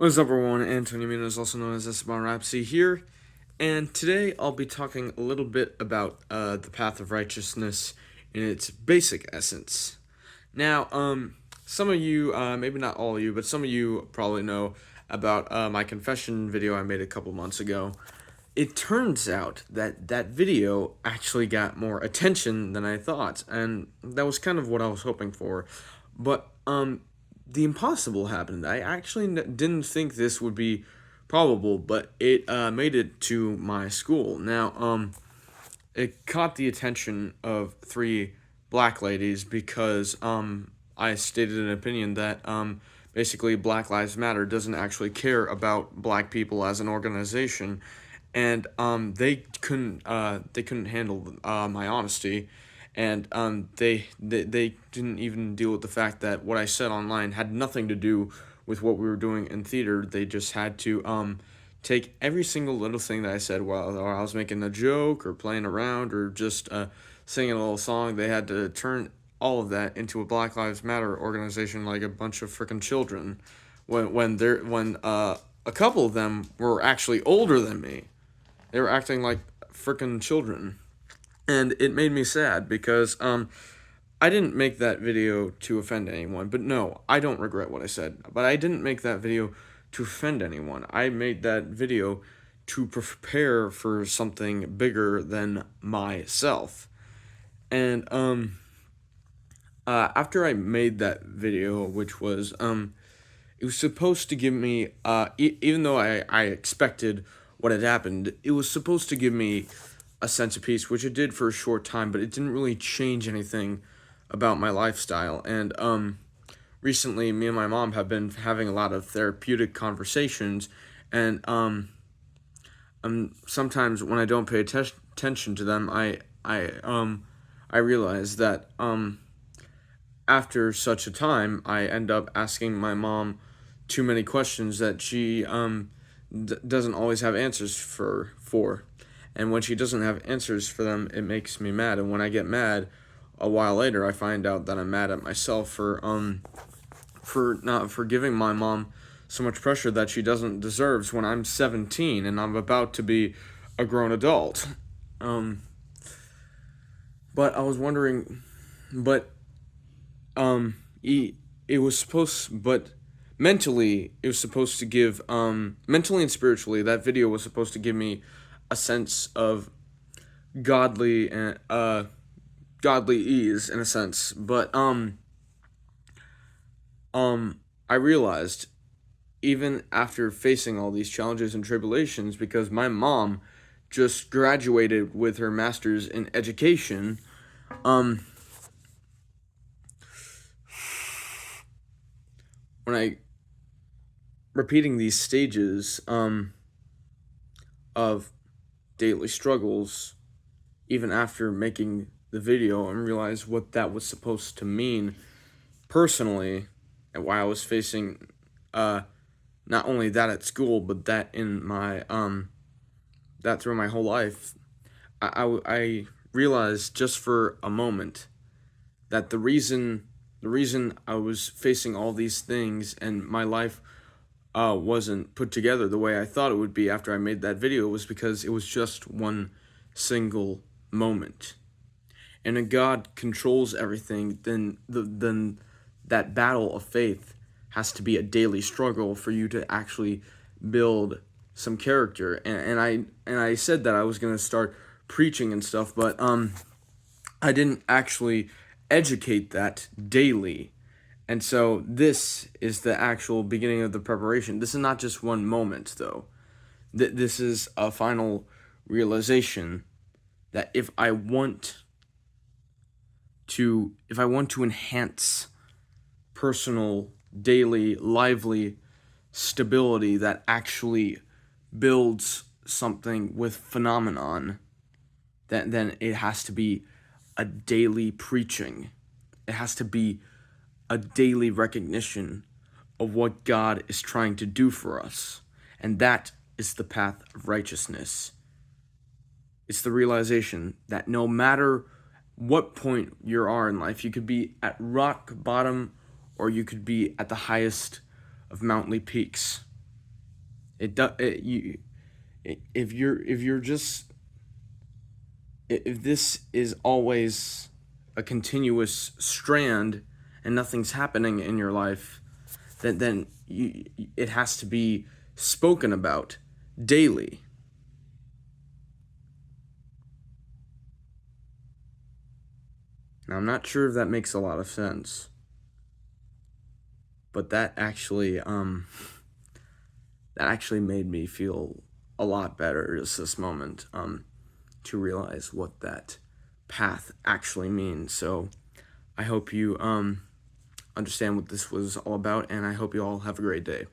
What's up, everyone? Antonio Mina is also known as Esteban Rapsy here, and today I'll be talking a little bit about the path of righteousness in its basic essence. Now, some of you, maybe not all of you, but some of you probably know about my confession video I made a couple months ago. It turns out that that video actually got more attention than I thought, and that was kind of what I was hoping for. But the impossible happened. I actually didn't think this would be probable, but it made it to my school. Now, it caught the attention of three black ladies because I stated an opinion that basically Black Lives Matter doesn't actually care about black people as an organization, and they couldn't handle my honesty, and they didn't even deal with the fact that what I said online had nothing to do with what we were doing in theater. They just had to take every single little thing that I said while I was making a joke or playing around or just singing a little song. They had to turn all of that into a Black Lives Matter organization like a bunch of freaking children, when a couple of them were actually older than me. They were acting like freaking children, and it made me sad because I didn't make that video to offend anyone. But no, I don't regret what I said. But I didn't make that video to offend anyone. I made that video to prepare for something bigger than myself. And after I made that video, which was it was supposed to give me even though I expected what had happened, it was supposed to give me a sense of peace, which it did for a short time, but it didn't really change anything about my lifestyle. And recently, me and my mom have been having a lot of therapeutic conversations, and sometimes when I don't pay attention to them, I realize that after such a time, I end up asking my mom too many questions that she doesn't always have answers for. And when she doesn't have answers for them, it makes me mad. And when I get mad, a while later, I find out that I'm mad at myself for not for giving my mom so much pressure that she doesn't deserves when I'm 17 and I'm about to be a grown adult. Um, but I was wondering, but it was supposed, but mentally it was supposed to give mentally and spiritually that video was supposed to give me a sense of godly and godly ease in a sense. But I realized even after facing all these challenges and tribulations, because my mom just graduated with her master's in education, um when I repeating these stages of daily struggles, even after making the video, and realize what that was supposed to mean personally, and why I was facing uh not only that at school, but that in my that through my whole life. I realized just for a moment that the reason I was facing all these things and my life wasn't put together the way I thought it would be after I made that video was because it was just one single moment. And if God controls everything, then that battle of faith has to be a daily struggle for you to actually build some character. And I said that I was gonna start preaching and stuff, but I didn't actually educate that daily. And so this is the actual beginning of the preparation. This is not just one moment, though. This is a final realization that if I want to enhance personal, daily, lively stability that actually builds something with phenomenon, then it has to be a daily preaching. It has to be a daily recognition of what God is trying to do for us. And that is the path of righteousness. It's the realization that no matter what point you are in life, you could be at rock bottom or you could be at the highest of mountainly peaks. It does. If you're just, if this is always a continuous strand and nothing's happening in your life, then it has to be spoken about daily. Now, I'm not sure if that makes a lot of sense, but that actually made me feel a lot better just this moment, to realize what that path actually means. So I hope you understand what this was all about, and I hope you all have a great day.